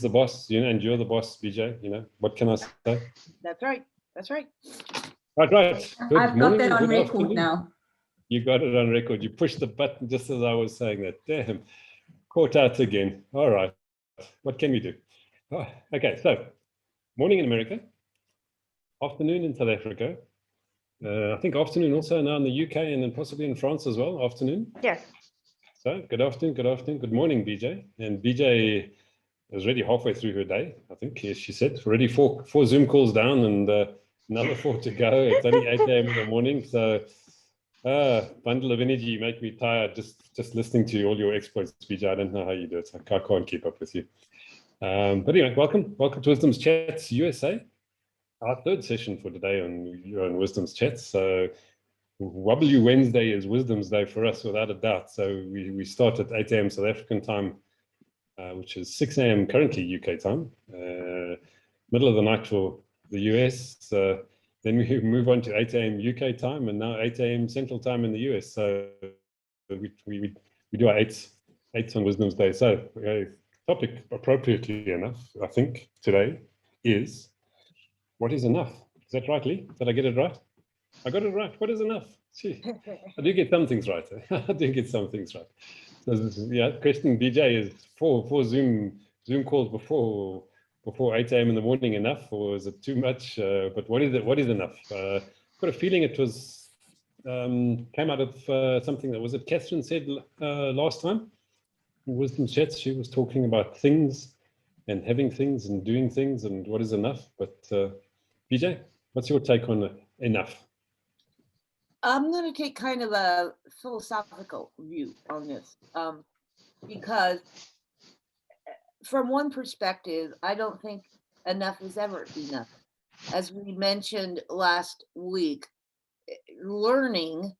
the boss, and you're the boss, BJ. What can I say? That's right. That's right. Right. Good I've morning, got that on good record afternoon. now. You got it on record. You pushed the button just as I was saying that. Damn, caught out again. All right, what can we do? Oh, okay, so morning in America, afternoon in South Africa. I think afternoon also now in the UK and then possibly in France as well, afternoon. Yes. So good afternoon, good morning, BJ. And BJ is already halfway through her day, I think, as she said. Already four Zoom calls down and another 4 to go. It's only 8 a.m. in the morning. So bundle of energy, you make me tired just listening to all your exploits, BJ. I don't know how you do it. I can't keep up with you. But anyway, welcome to Wisdom's Chats USA. Our third session for today on Wisdom's Chats. So Wobbly Wednesday is Wisdom's Day for us, without a doubt. So we start at 8 a.m. South African time, which is 6 a.m. currently UK time, middle of the night for the US. Then we move on to 8 a.m. UK time, and now 8 a.m. Central time in the US. So we do our eight on Wisdom's Day. So topic, appropriately enough, I think today is, what is enough? Is that right, Lee? Did I get it right? I got it right. What is enough? Gee, I do get some things right. I do get some things right. So yeah, question BJ is four Zoom calls before 8 a.m. in the morning enough, or is it too much? But what is it? What is enough? Got a feeling it was came out of something that was it Catherine said last time in Wisdom Chats. She was talking about things and having things and doing things and what is enough. But BJ, what's your take on enough? I'm going to take kind of a philosophical view on this, because from one perspective, I don't think enough is ever enough. As we mentioned last week, learning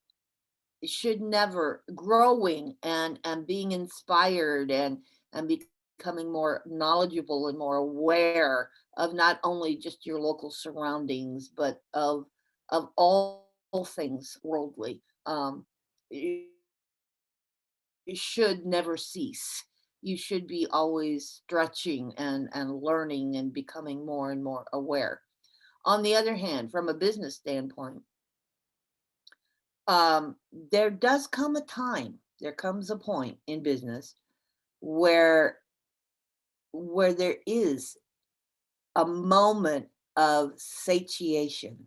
should never, growing and being inspired and becoming more knowledgeable and more aware of not only just your local surroundings, but of all things worldly, it should never cease. You should be always stretching and learning and becoming more and more aware. On the other hand, from a business standpoint, there does come a time, there comes a point in business where there is a moment of satiation,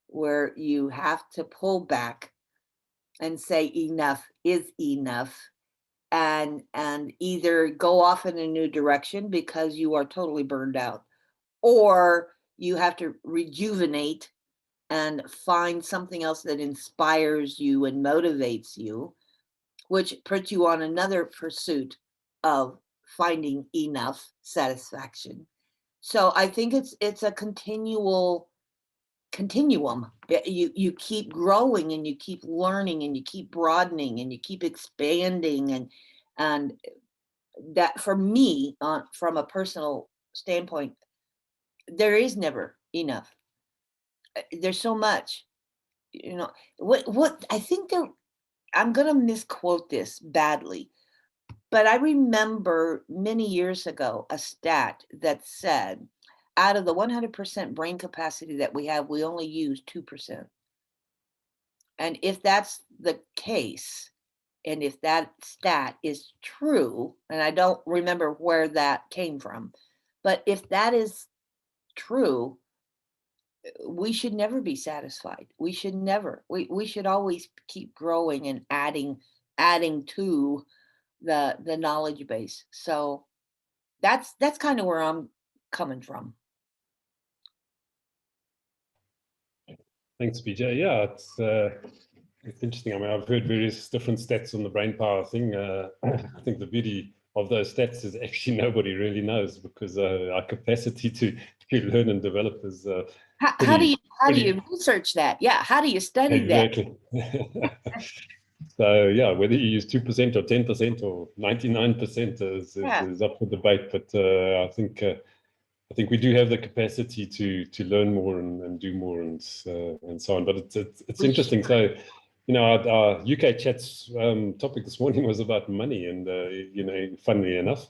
where you have to pull back and say enough is enough, and either go off in a new direction because you are totally burned out, or you have to rejuvenate and find something else that inspires you and motivates you, which puts you on another pursuit of finding enough satisfaction. So I think it's a continuum. You keep growing and you keep learning and you keep broadening and you keep expanding, and that, for me, from a personal standpoint, there is never enough. There's so much, what I think I'm gonna misquote this badly, but I remember many years ago a stat that said, out of the 100% brain capacity that we have, we only use 2%. And if that's the case, and if that stat is true, and I don't remember where that came from, but if that is true, we should never be satisfied. We should never. We should always keep growing and adding to the knowledge base. So that's kind of where I'm coming from. Thanks, BJ. Yeah, it's interesting. I mean, I've heard various different stats on the brain power thing. I think the beauty of those stats is actually nobody really knows, because our capacity to learn and develop is how do you research that? Yeah, how do you study exactly. That? So yeah, whether you use 2% or 10% or 99% is up for debate. But I think we do have the capacity to learn more and do more and so on. But it's interesting. So, our UK chats topic this morning was about money, and funnily enough,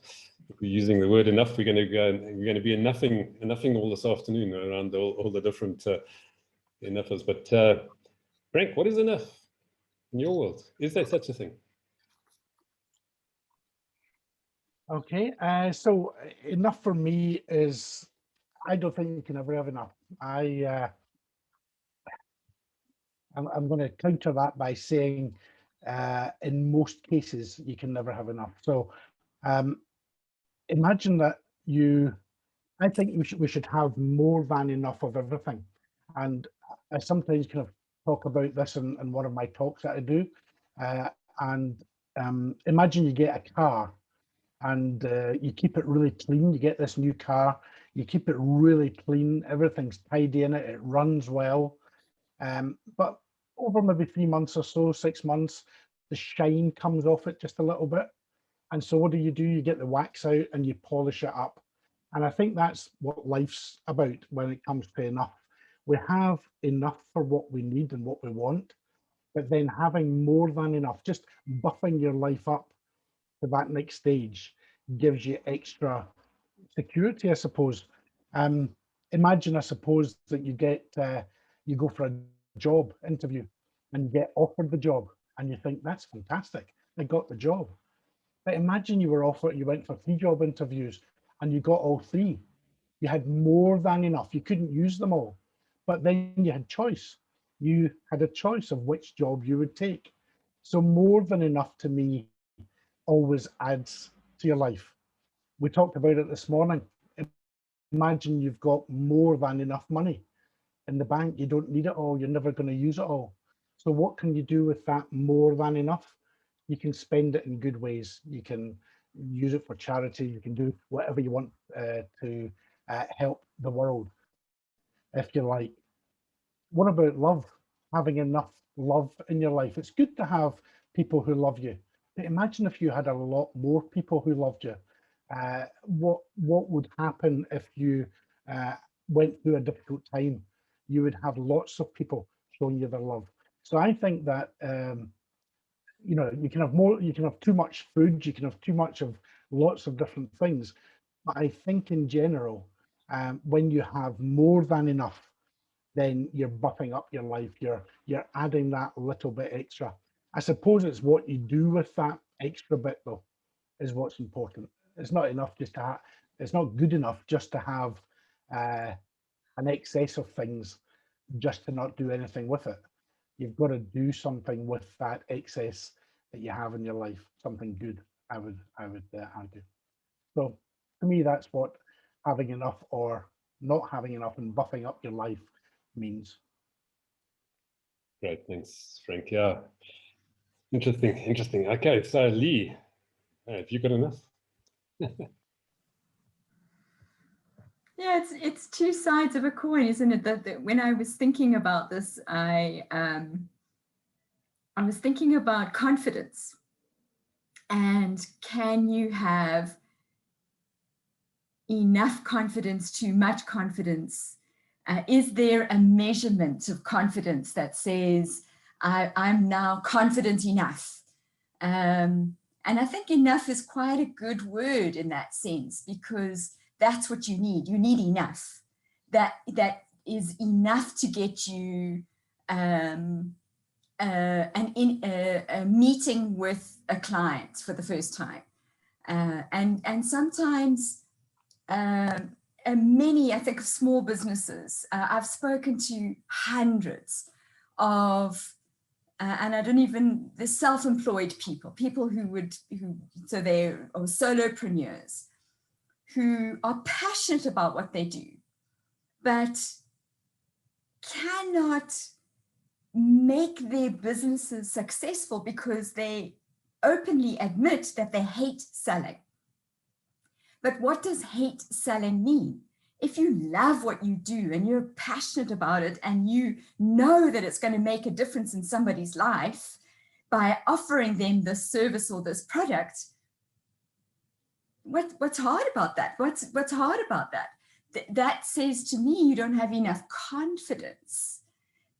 if we're using the word enough, we're going to go. We're going to be a nothing all this afternoon around all the different enoughers. But Frank, what is enough in your world? Is there such a thing? Okay, so enough for me is, I don't think you can ever have enough. I'm going to counter that by saying, in most cases, you can never have enough. So imagine that I think we should have more than enough of everything. And I sometimes kind of talk about this in one of my talks that I do. And imagine you get a car and you keep it really clean. You get this new car, you keep it really clean, everything's tidy in it, it runs well. But over maybe 3 months or so, 6 months, the shine comes off it just a little bit. And so what do? You get the wax out and you polish it up. And I think that's what life's about when it comes to enough. We have enough for what we need and what we want, but then having more than enough, just buffing your life up to that next stage, gives you extra security, I suppose. Imagine, I suppose, that you go for a job interview and you get offered the job and you think, that's fantastic, I got the job. But imagine you went for 3 job interviews and you got all 3. You had more than enough. You couldn't use them all, but then you had choice. You had a choice of which job you would take. So more than enough to me always adds to your life. We talked about it this morning. Imagine you've got more than enough money in the bank. You don't need it all. You're never going to use it all. So what can you do with that more than enough? You can spend it in good ways. You can use it for charity. You can do whatever you want to help the world, if you like. What about love? Having enough love in your life. It's good to have people who love you. But imagine if you had a lot more people who loved you. What would happen if you went through a difficult time? You would have lots of people showing you their love. So I think that you can have more, you can have too much food, you can have too much of lots of different things. But I think in general, when you have more than enough, then you're buffing up your life. You're adding that little bit extra. I suppose it's what you do with that extra bit, though, is what's important. It's not enough just to have. It's not good enough just to have an excess of things, just to not do anything with it. You've got to do something with that excess that you have in your life. Something good, I would argue. So to me, that's what having enough or not having enough and buffing up your life means. Great, thanks, Frank. Yeah, interesting. Okay, so Lee, have you got enough? Yeah, it's 2 sides of a coin, isn't it? That when I was thinking about this, I was thinking about confidence. And can you have enough confidence, too much confidence? Is there a measurement of confidence that says, I'm now confident enough? And I think enough is quite a good word in that sense, because that's what you need. You need enough. That is enough to get you a meeting with a client for the first time. And sometimes many, I think, of small businesses, I've spoken to hundreds of, and I don't even, the self-employed people so they're solopreneurs who are passionate about what they do, but cannot make their businesses successful because they openly admit that they hate selling. But what does hate selling mean? If you love what you do and you're passionate about it and you know that it's going to make a difference in somebody's life by offering them this service or this product, what's hard about that? What's hard about that? That says to me you don't have enough confidence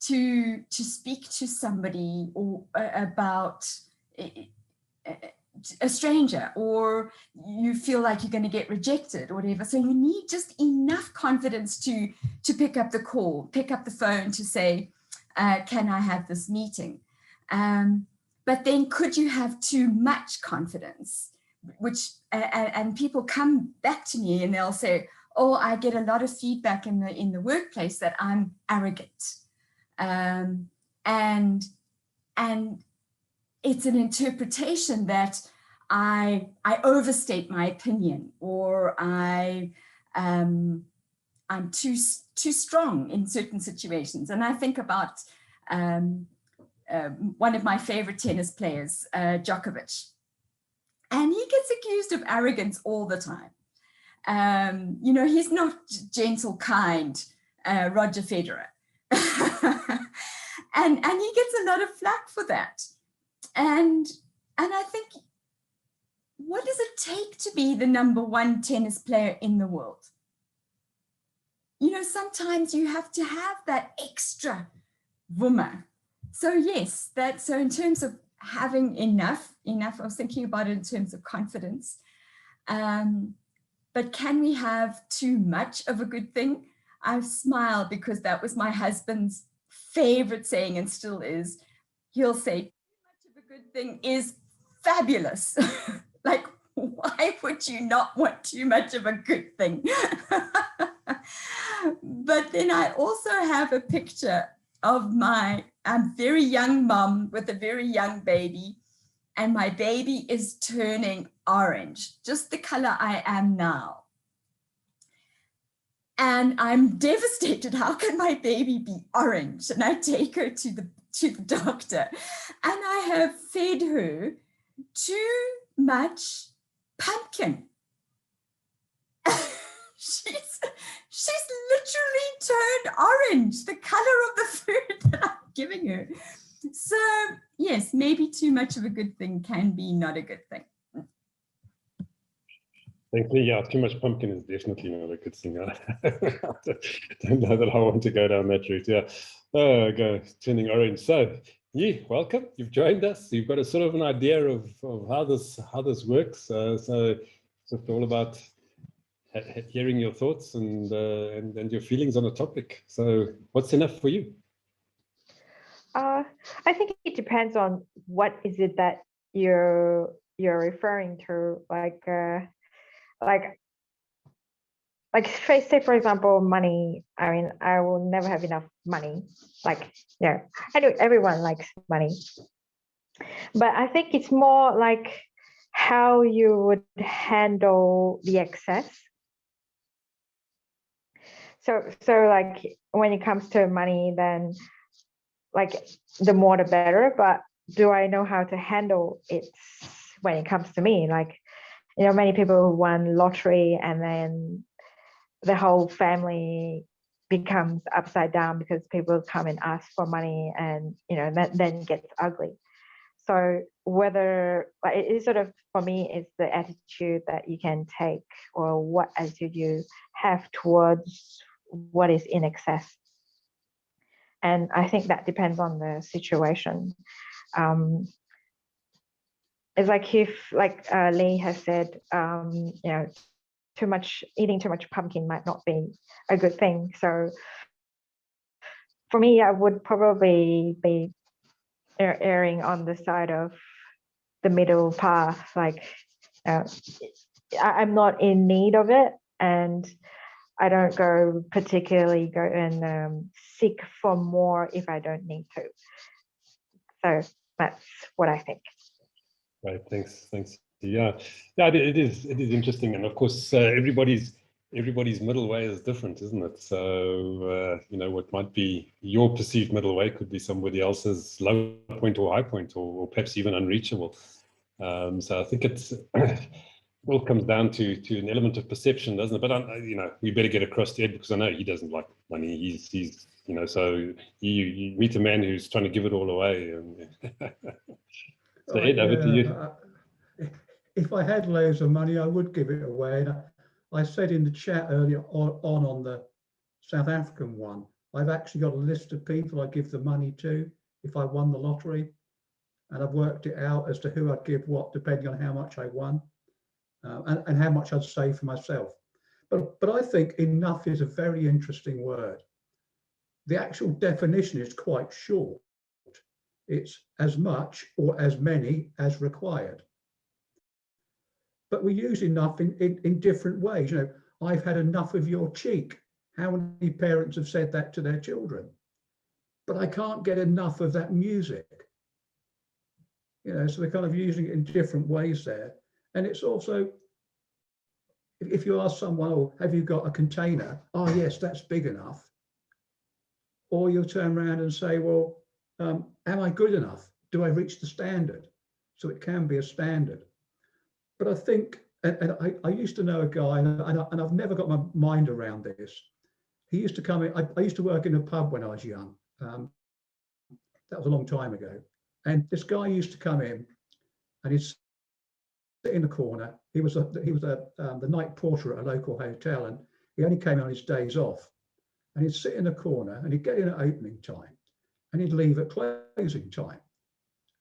to speak to somebody or about a stranger, or you feel like you're going to get rejected or whatever. So you need just enough confidence to pick up the call, pick up the phone to say, can I have this meeting? But then could you have too much confidence, which, and people come back to me and they'll say, oh, I get a lot of feedback in the workplace that I'm arrogant. And it's an interpretation that I overstate my opinion, or I'm too strong in certain situations. And I think about one of my favorite tennis players, Djokovic, and he gets accused of arrogance all the time. You know, he's not gentle, kind, Roger Federer. and he gets a lot of flack for that. And I think, what does it take to be the #1 tennis player in the world? You know, sometimes you have to have that extra wummer. So yes, so in terms of having enough, I was thinking about it in terms of confidence. But can we have too much of a good thing? I smile because that was my husband's favorite saying, and still is. He'll say, too much of a good thing is fabulous. Like, why would you not want too much of a good thing? But then I also have a picture of my very young mom with a very young baby, and my baby is turning orange, just the color I am now. And I'm devastated. How can my baby be orange? And I take her to the doctor, and I have fed her too much pumpkin. She's literally turned orange, the color of the food that I'm giving her. So yes, maybe too much of a good thing can be not a good thing. Thankfully, yeah, too much pumpkin is definitely not a good thing. I don't know that I want to go down that route. Yeah, go turning orange. So, yeah, welcome. You've joined us. You've got a sort of an idea of how this works. So it's just all about hearing your thoughts and your feelings on a topic. So, what's enough for you? I think it depends on what is it that you're referring to, say for example, money. I mean, I will never have enough money. Like, yeah, I know everyone likes money, but I think it's more like how you would handle the excess. So like when it comes to money, then like the more the better, but do I know how to handle it when it comes to me? Like, you know, many people who won lottery and then the whole family becomes upside down because people come and ask for money, and, you know, that then gets ugly. So whether, like, it is sort of, for me, it's the attitude that you can take, or what attitude you have towards what is in excess. And I think that depends on the situation. It's like if, like Lee has said, you know, eating too much pumpkin might not be a good thing. So for me, I would probably be erring on the side of the middle path. Like, I'm not in need of it, and I don't particularly go and seek for more if I don't need to. So that's what I think. Right. Thanks. Yeah. It is interesting, and of course, everybody's middle way is different, isn't it? So you know, what might be your perceived middle way could be somebody else's low point or high point, or perhaps even unreachable. So I think it's all comes down to an element of perception, doesn't it? But you know, we better get across to Ed, because I know he doesn't like money. He's you know, so you meet a man who's trying to give it all away. And so Ed, over to you. If I had loads of money, I would give it away. And I said in the chat earlier on the South African one, I've actually got a list of people I give the money to if I won the lottery. and I've worked it out as to who I'd give what, depending on how much I won, and how much I'd save for myself. But I think enough is a very interesting word. The actual definition is quite short. It's as much or as many as required. But we use enough in different ways. You know, I've had enough of your cheek. How many parents have said that to their children? But I can't get enough of that music. You know, so we're kind of using it in different ways there. And it's also, if you ask someone, oh, have you got a container? Oh, yes, that's big enough. Or you'll turn around and say, well, am I good enough? Do I reach the standard? So it can be a standard. But I think, and I used to know a guy, and I've never got my mind around this. He used to come in, I used to work in a pub when I was young. That was a long time ago. And this guy used to come in and he'd sit in the corner. He was the night porter at a local hotel, and he only came on his days off. And he'd sit in a corner and he'd get in at opening time and he'd leave at closing time.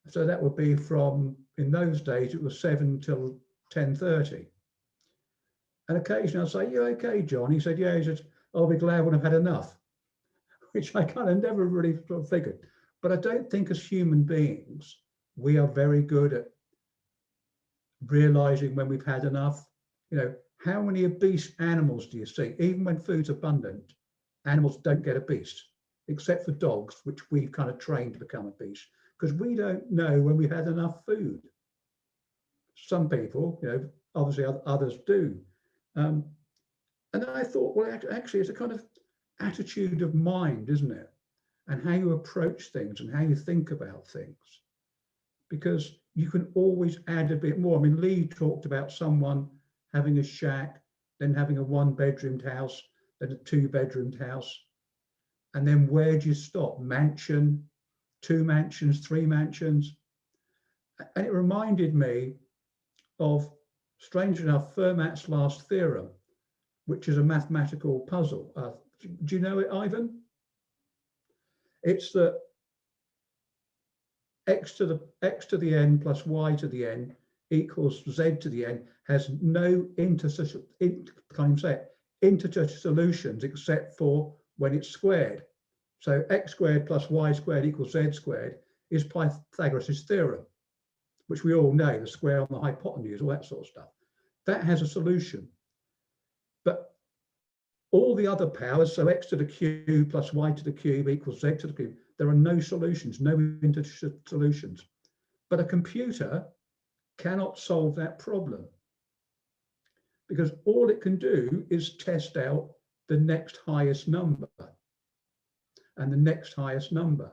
So that would be from, in those days, it was 7 till 10:30. And occasionally I'd say, you okay, John? He said, yeah. He said, I'll be glad when I've had enough, which I kind of never really sort of figured. But I don't think as human beings, we are very good at realizing when we've had enough. You know, how many obese animals do you see? Even when food's abundant, animals don't get obese, except for dogs, which we've kind of trained to become obese, because we don't know when we've had enough food. Some people, you know, obviously others do. And I thought, well, actually, it's a kind of attitude of mind, isn't it? And how you approach things and how you think about things. Because you can always add a bit more. I mean, Lee talked about someone having a shack, then having a 1-bedroomed house, then a 2-bedroomed house. And then where do you stop? Mansion, 2 mansions, 3 mansions. And it reminded me of, strange enough, Fermat's last theorem, which is a mathematical puzzle. Do you know it, Ivan? It's that x to the n plus y to the n equals z to the n has no integer solutions except for when it's squared. So x squared plus y squared equals z squared is Pythagoras' theorem, which we all know, the square on the hypotenuse, all that sort of stuff. That has a solution. But all the other powers, so x to the cube plus y to the cube equals z to the cube, there are no solutions, no integer solutions. But a computer cannot solve that problem, because all it can do is test out the next highest number, and the next highest number,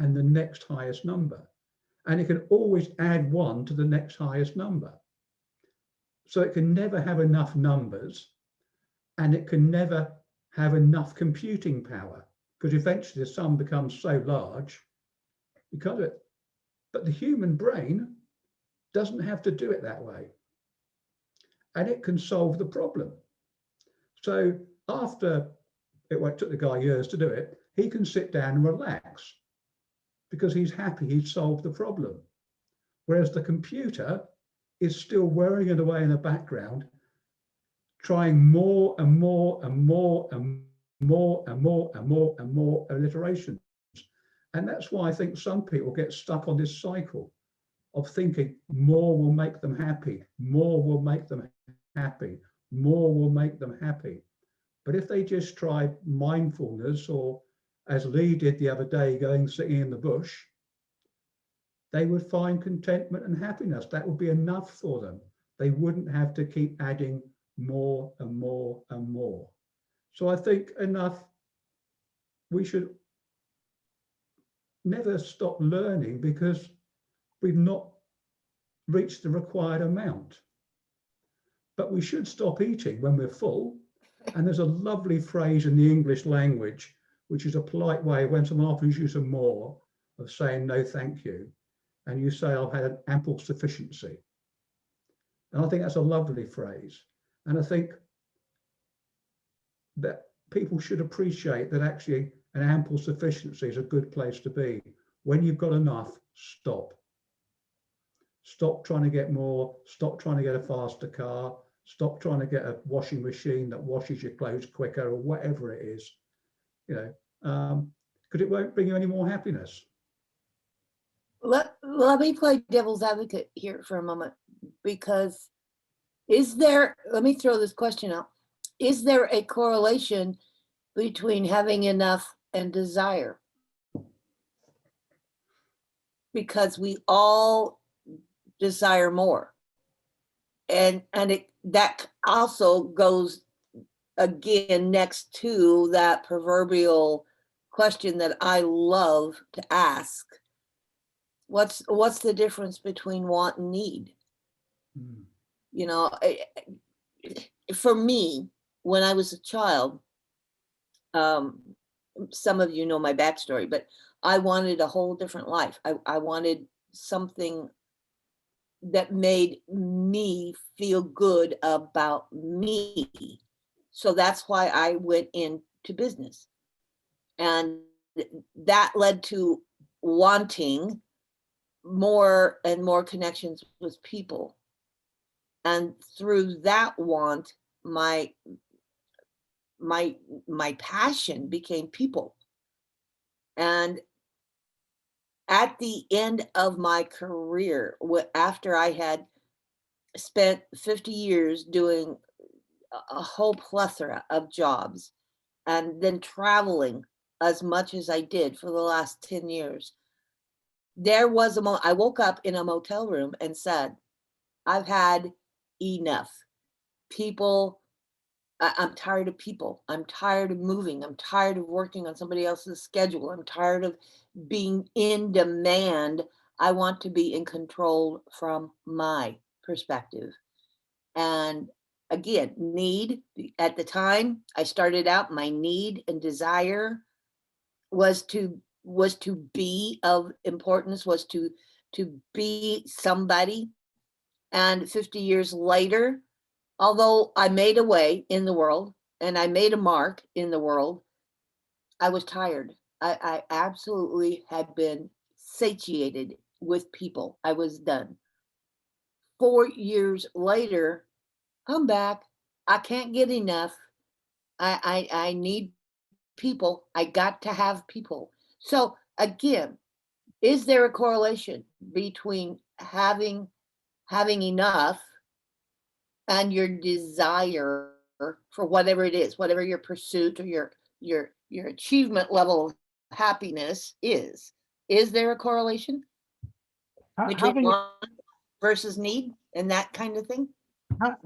and the next highest number. And it can always add 1 to the next highest number. So it can never have enough numbers, and it can never have enough computing power, because eventually the sum becomes so large you can't do it. But the human brain doesn't have to do it that way, and it can solve the problem. So after it took the guy years to do it, he can sit down and relax because he's happy he's solved the problem. Whereas the computer is still worrying away in the background, trying more and more and more and more and more and more and more alliterations. And that's why I think some people get stuck on this cycle of thinking more will make them happy, more will make them happy, more will make them happy. But if they just try mindfulness, or as Lee did the other day, going sitting in the bush, they would find contentment and happiness. That would be enough for them. They wouldn't have to keep adding more and more and more. So I think enough, we should never stop learning because we've not reached the required amount. But we should stop eating when we're full. And there's a lovely phrase in the English language, which is a polite way when someone offers you some more, of saying no thank you. And you say, I've had an ample sufficiency. And I think that's a lovely phrase. And I think that people should appreciate that actually an ample sufficiency is a good place to be. When you've got enough, stop. Stop trying to get more. Stop trying to get a faster car. Stop trying to get a washing machine that washes your clothes quicker, or whatever it is, you know, because it won't bring you any more happiness. Let me play devil's advocate here for a moment, because let me throw this question out. Is there a correlation between having enough and desire? Because we all desire more. And that also goes again next to that proverbial question that I love to ask. What's the difference between want and need? Mm. You know, for me, when I was a child, some of you know my backstory, but I wanted a whole different life. I wanted something that made me feel good about me. So that's why I went into business. And that led to wanting more and more connections with people. And through that want, my passion became people. And at the end of my career, after I had spent 50 years doing a whole plethora of jobs and then traveling as much as I did for the last 10 years, there was a moment I woke up in a motel room and said, I've had enough. People, I'm tired of people. I'm tired of moving. I'm tired of working on somebody else's schedule. I'm tired of being in demand. I want to be in control from my perspective. And again, need, at the time I started out, my need and desire was to be of importance, was to be somebody. And 50 years later, although I made a way in the world and I made a mark in the world, I was tired. I absolutely had been satiated with people. I was done. 4 years later, I'm back. I can't get enough. I need people. I got to have people. So again, is there a correlation between having enough and your desire for whatever it is, whatever your pursuit or your achievement level of happiness is? Is there a correlation between Having want versus need and that kind of thing?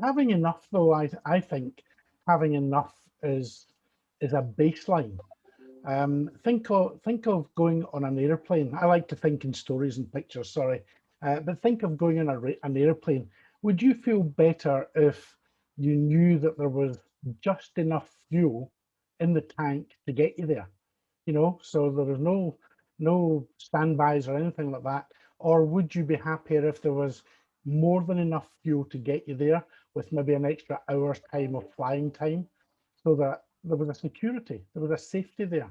having enough, though, I think having enough is a baseline. Think of going on an airplane. I like to think in stories and pictures, sorry, but think of going on an airplane. Would you feel better if you knew that there was just enough fuel in the tank to get you there? You know, so there was no standbys or anything like that. Or would you be happier if there was more than enough fuel to get you there with maybe an extra hour's time of flying time, so that there was a security, there was a safety there?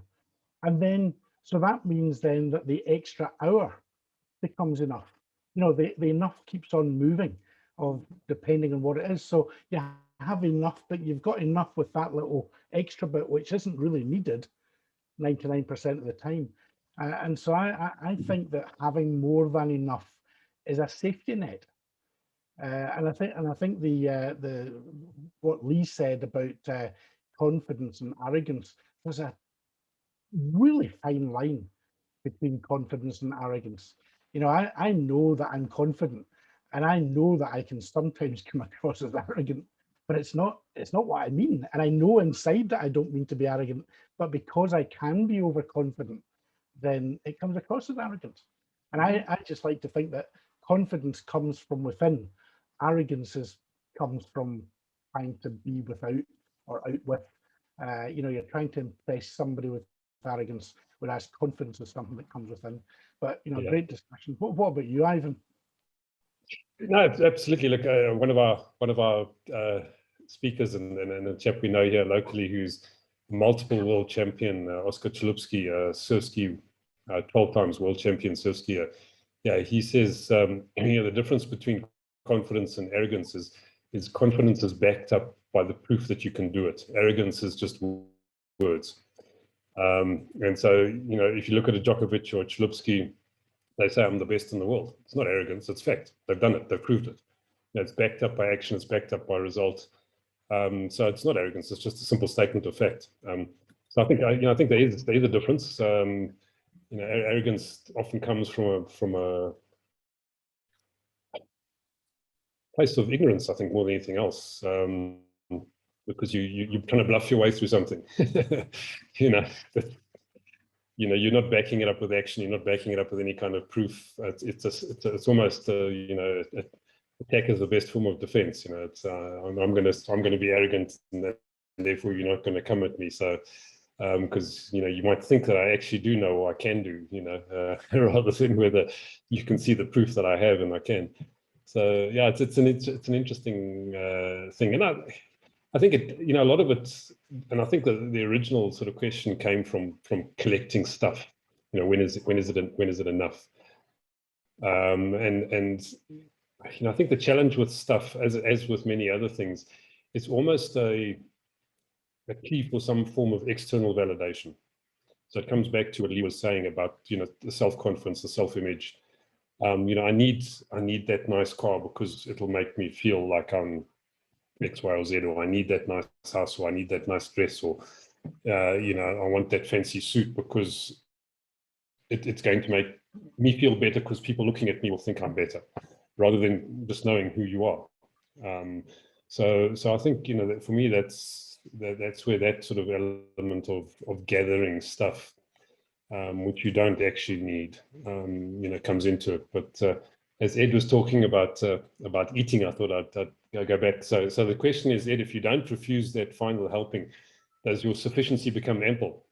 And then, so that means then that the extra hour becomes enough. You know, the enough keeps on moving, of depending on what it is. So you have enough, but you've got enough with that little extra bit, which isn't really needed 99% of the time. And so I think that having more than enough is a safety net. And I think the what Lee said about confidence and arrogance, there's a really fine line between confidence and arrogance. You know, I know that I'm confident, and I know that I can sometimes come across as arrogant, but it's not what I mean. And I know inside that I don't mean to be arrogant, but because I can be overconfident, then it comes across as arrogance. And I just like to think that confidence comes from within. Arrogance comes from trying to be without or out with. You know, you're trying to impress somebody with arrogance, whereas confidence is something that comes within. But, you know, great discussion. What about you, Ivan? No, absolutely. Look, one of our speakers and a chap we know here locally who's multiple world champion, Oscar Chalupsky, surf ski, 12 times world champion surf skier. Yeah, he says, the difference between confidence and arrogance is confidence is backed up by the proof that you can do it. Arrogance is just words. And so, if you look at a Djokovic or a Chlupsky, they say, I'm the best in the world. It's not arrogance, it's fact. They've done it, they've proved it. It's backed up by action, it's backed up by result. So it's not arrogance, it's just a simple statement of fact. So I think, I think there is a difference. Arrogance often comes from a place of ignorance, I think, more than anything else, because you kind of bluff your way through something. You're not backing it up with action. You're not backing it up with any kind of proof. It's almost attack is the best form of defense. I'm going to be arrogant, and therefore you're not going to come at me. So because you might think that I actually do know what I can do, rather than whether you can see the proof that I have and I can. So yeah, it's an interesting thing, and I think a lot of it, and I think the original sort of question came from collecting stuff. When is it enough? And I think the challenge with stuff, as with many other things, it's almost a key for some form of external validation. So it comes back to what Lee was saying about the self-confidence, the self-image. I need that nice car because it'll make me feel like I'm X, Y, or Z, or I need that nice house, or I need that nice dress, or I want that fancy suit because it's going to make me feel better because people looking at me will think I'm better, rather than just knowing who you are. So I think that for me that's where that sort of element of gathering stuff, which you don't actually need, comes into it. But as Ed was talking about eating, I thought I'd go back. So the question is, Ed, if you don't refuse that final helping, does your sufficiency become ample?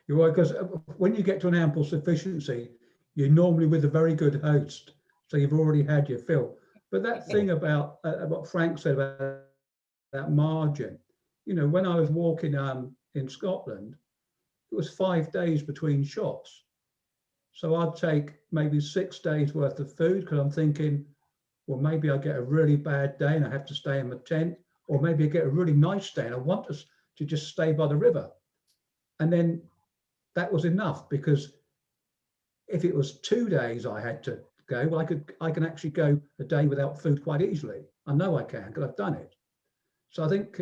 You're right, because when you get to an ample sufficiency, you're normally with a very good host, so you've already had your fill. But that thing about what Frank said about that margin, when I was walking in Scotland, it was 5 days between shops. So I'd take maybe 6 days worth of food because I'm thinking, well, maybe I get a really bad day and I have to stay in my tent, or maybe I get a really nice day and I want to just stay by the river. And then that was enough, because if it was 2 days I had to go, well, I can actually go a day without food quite easily. I know I can because I've done it. So I think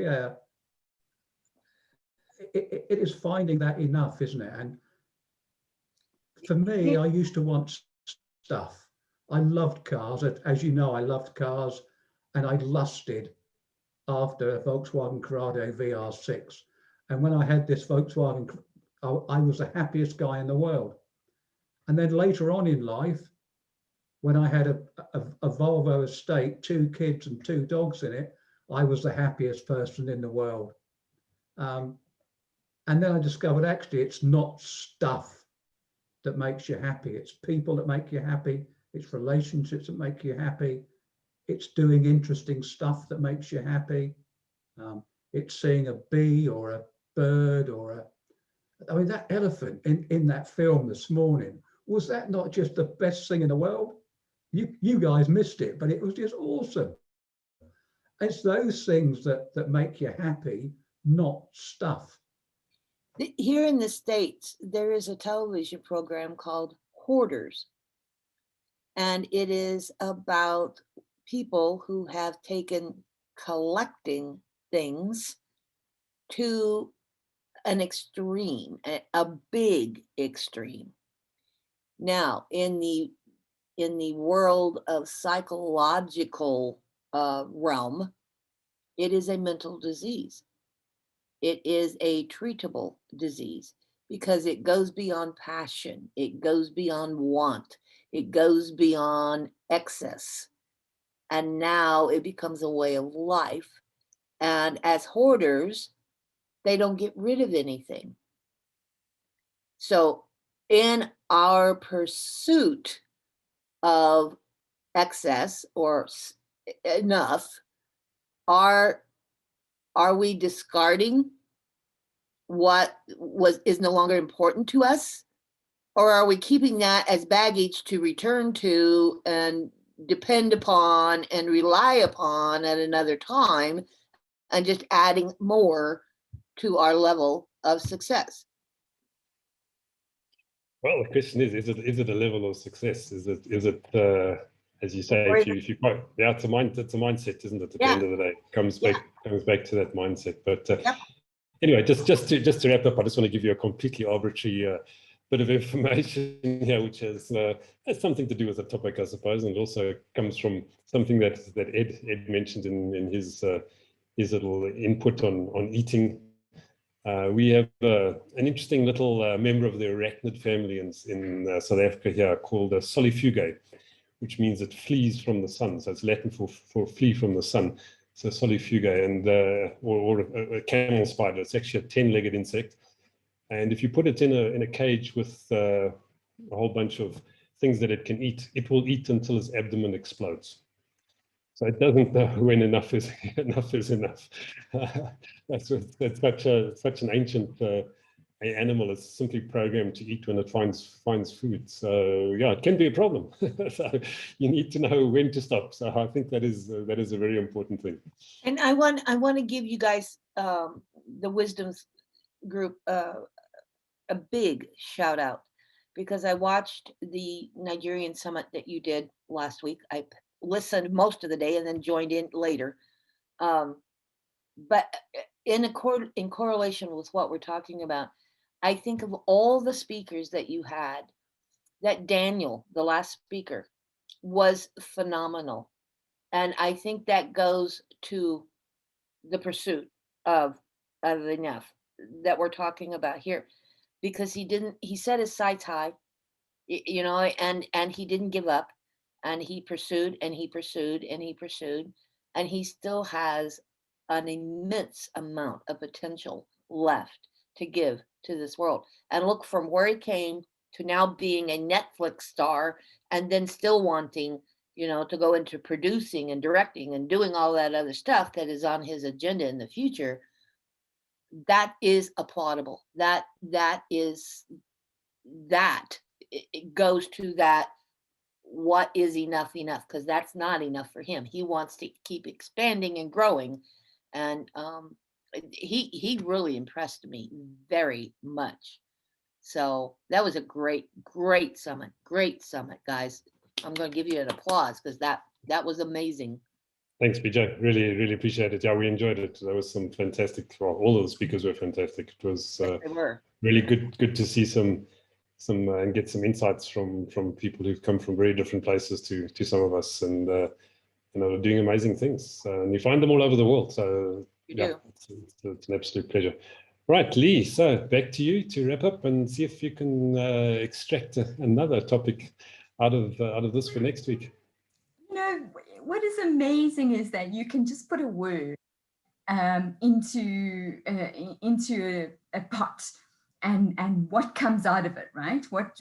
it is finding that enough, isn't it? And for me, I used to want stuff. I loved cars. As you know, I loved cars, and I lusted after a Volkswagen Corrado VR6. And when I had this Volkswagen, I was the happiest guy in the world. And then later on in life, when I had a Volvo estate, 2 kids and 2 dogs in it, I was the happiest person in the world. And then I discovered actually it's not stuff that makes you happy. It's people that make you happy. It's relationships that make you happy. It's doing interesting stuff that makes you happy. It's seeing a bee or a bird I mean, that elephant in that film this morning, was that not just the best thing in the world? You guys missed it, but it was just awesome. It's those things that make you happy, not stuff. Here in the States, there is a television program called Hoarders. And it is about people who have taken collecting things to an extreme, a big extreme. Now, in the world of psychological realm, it is a mental disease. It is a treatable disease because it goes beyond passion. It goes beyond want. It goes beyond excess. And now it becomes a way of life. And as hoarders, they don't get rid of anything. So in our pursuit of excess or enough, are we discarding what is no longer important to us Or are we keeping that as baggage to return to and depend upon and rely upon at another time, and just adding more to our level of success? Well, the question is it a level of success? Is it as you say, if you yeah, it's a mindset, isn't it? At the end of the day, it comes back to that mindset. But anyway, just to wrap up, I just want to give you a completely arbitrary bit of information here, which has something to do with the topic, I suppose, and also comes from something that Ed mentioned in his little input on eating. We have an interesting little member of the arachnid family in South Africa here called solifugae, which means it flees from the sun. So it's Latin for flee from the sun. So solifugae, and or a camel spider. It's actually a 10-legged insect. And if you put it in a cage with a whole bunch of things that it can eat, it will eat until its abdomen explodes. So it doesn't know when enough is enough. That's such an ancient animal. It's simply programmed to eat when it finds food. So yeah, it can be a problem. So you need to know when to stop. So I think that is a very important thing. And I want to give you guys, the Wisdoms group, a big shout out, because I watched the Nigerian summit that you did last week. I listened most of the day and then joined in later. But in correlation with what we're talking about, I think of all the speakers that you had, that Daniel, the last speaker, was phenomenal. And I think that goes to the pursuit of enough that we're talking about here, because he set his sights high, you know, and he didn't give up, and he pursued and he pursued and he pursued, and he still has an immense amount of potential left to give to this world. And look, from where he came to now being a Netflix star, and then still wanting, you know, to go into producing and directing and doing all that other stuff that is on his agenda in the future. That is applaudable. That it goes to that, what is enough, because that's not enough for him. He wants to keep expanding and growing. And he really impressed me very much. So that was a great summit. Great summit, guys. I'm going to give you an applause, because that was amazing. Thanks, BJ. Really appreciate it. Yeah, we enjoyed it. There was some fantastic. Well, all of the speakers were fantastic. It was They were really good to see some and get some insights from people who've come from very different places to some of us, and you know, doing amazing things. And you find them all over the world. So yeah, it's an absolute pleasure. Right, Lee. So back to you to wrap up and see if you can extract another topic out of this for next week. You know, what is amazing is that you can just put a word into a pot, and what comes out of it, right? What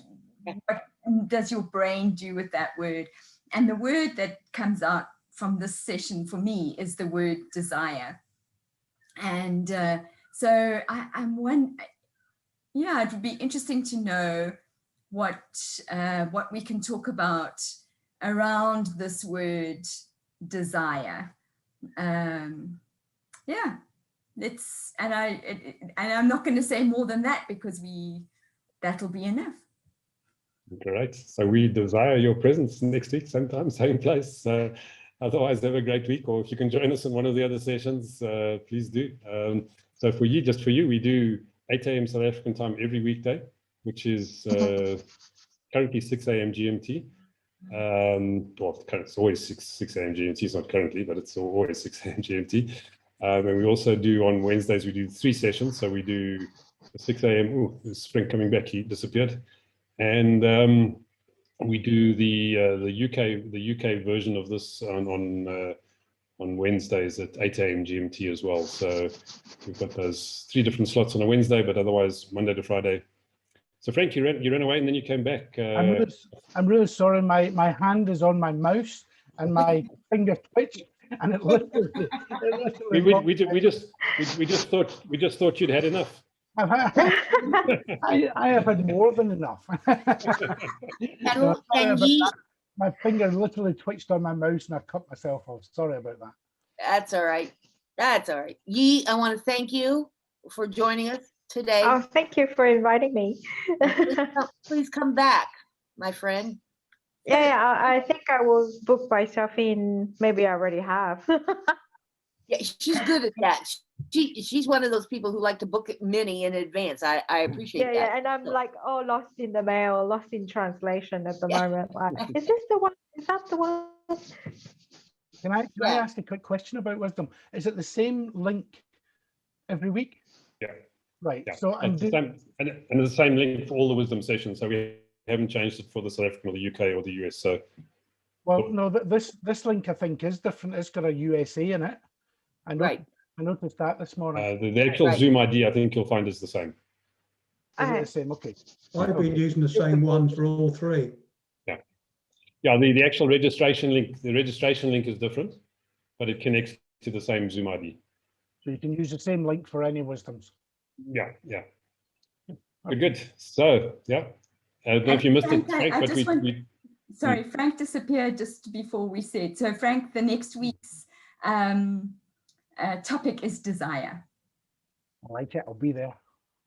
does your brain do with that word? And the word that comes out from this session for me is the word desire. And so I'm one. Yeah, it would be interesting to know what we can talk about around this word desire. Yeah, it's and I'm not going to say more than that, because that'll be enough. Great. So we desire your presence next week, sometime, same place. Otherwise, have a great week. Or if you can join us in one of the other sessions, please do. So for you, we do 8 a.m. South African time every weekday, which is currently 6 a.m. GMT. Well, it's always 6 a.m. GMT. It's not currently, but it's always 6 a.m. GMT. And we also do on Wednesdays, we do 3 sessions. So we do 6 a.m. Oh, there's Spring coming back. He disappeared. And we do the UK version of this on Wednesdays at 8 a.m. GMT as well. So we've got those 3 different slots on a Wednesday, but otherwise Monday to Friday. So Frank, you ran away and then you came back. I'm really sorry. My hand is on my mouse and my finger twitched, and it literally we just thought you'd had enough. I have had more than enough. No, sorry Can about ye, that. My finger literally twitched on my mouse and I cut myself off. Sorry about that. that's all right. That's all right. Yi, I want to thank you for joining us today. Oh, thank you for inviting me. Please come back, my friend. Yeah, I think I will book myself in. Maybe I already have. Yeah, she's good at that. She's one of those people who like to book it many in advance. I appreciate Yeah, that. yeah, and I'm So- like, oh, lost in the mail, lost in translation at the Yeah. moment. Like, is this the one? Is that the one? Can I Yeah. ask a quick question about wisdom? Is it the same link every week? Yeah. Right. Yeah. So I'm It's the same, and the same link for all the wisdom sessions. So we haven't changed it for the South African or the UK or the US. So well, no, this link I think is different. It's got a USA in it. Right. I noticed that this morning. the actual Right. Zoom ID, I think you'll find is the same. Is it Okay. the same? Okay. I've been using the same one for all three. Yeah, the actual registration link, the registration link is different, but it connects to the same Zoom ID. So you can use the same link for any wisdoms. Yeah, yeah. We're good. So, yeah. I don't know if you missed it, Frank, Frank, I but just want- we Sorry, Frank disappeared just before we said. So Frank, the next week's topic is desire. I like it. I'll be there.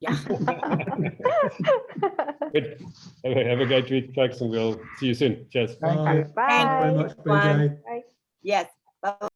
Yeah. good. Have a great week, folks, and we'll see you soon. Cheers. Thank Bye. you. Thank you very Bye. much, BJ. Yes. Bye.